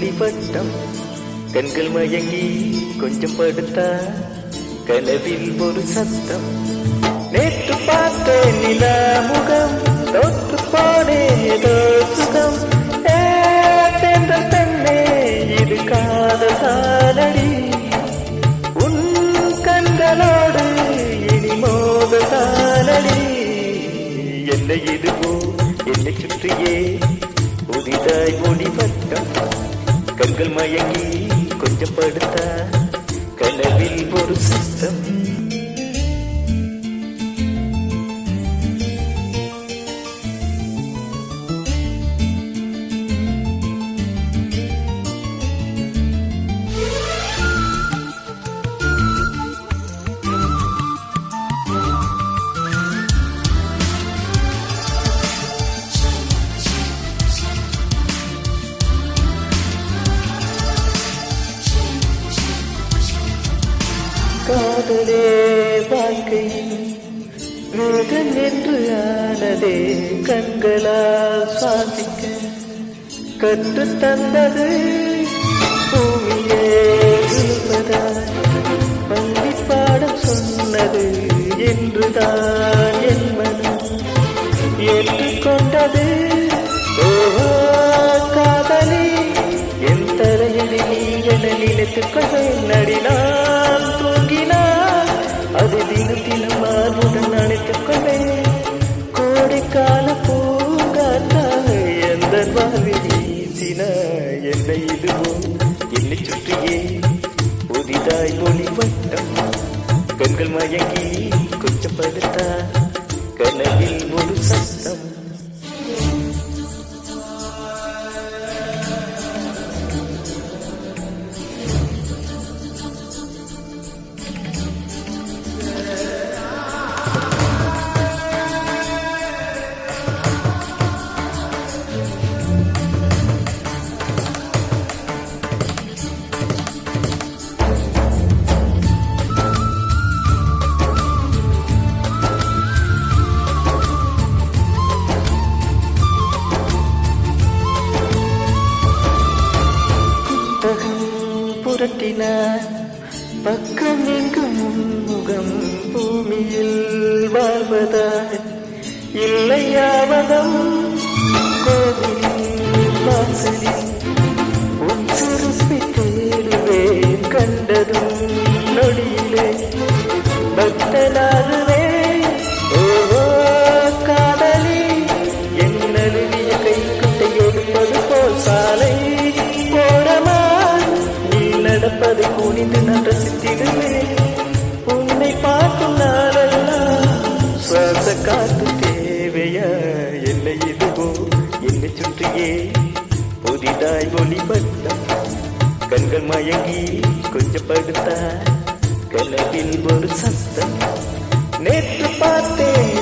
ஒளிவட்டம் கண்கள் மயங்கி கொஞ்சம் படுத்தா கனவில் ஒரு சத்தம் நேற்று பார்த்தேன் நிலா முகம் தோற்று போனேன் ஏதோ சுகம் தென்றல் தன்னே இது காதல் தானடி உன் கண்களோடு இனி மோதல் தானடி என்னை இதுவோ என்னை சுற்றியே புதிதாய் ஒளிவட்டம் கண்கள் மயங்கி கொஞ்சம் படுத்தா கனவில் ஒரு சத்தம் காதலே வாழ்க்கையில் வேதன் என்று ஆனதே கண்களால் சுவாசிக்க கற்று தந்தது பூமியே இருப்பதால் பள்ளி பாடம் சொன்னது என்றுதான் என் மனம் ஏற்றுக்கொண்டது ஓஹோ காதலி என் தலையணி நீ என நினைத்துக் கொள்வேன் நடினான் தூங்கினான் அது தினம் தினம் மாறுடன் நினைத்துக் கொள்வேன் கோடைக்கால பூங்காற்றாக எந்த வாழ்வில் வீசின என்னை இதுவோ என்னை சுற்றியே புதிதாய் ஒளிவட்டம் கண்கள் மயங்கி கொஞ்சம் படுத்தா கனவில் ஒரு சத்தம் புரட்டினார் பக்கம் எங்கும் முன்முகம் பூமியில் வாழ்வதாய் இல்லையாவதம் கோவிலின் வாசலில் உன் சிறுப்பை தேடுவேன் கண்டதும் நொடியிலே பக்தனாகவே ஓ காதலி என் நழுவிய கைக்குட்டை எடுப்பது போல் சாலை போடமா நடப்பதை குனிந்து நான் ரசித்திடுவேன் உன்னை பார்க்கும் நாளெல்லாம் சுவாச காத்து தேவையா என்னை இதுவோ என்னை சுற்றியே புதிதாய் ஒளிவட்டம் கண்கள் மயங்கி கொஞ்சம் படுத்தா கனவில் ஒரு சத்தம் நேற்று பார்த்தேன்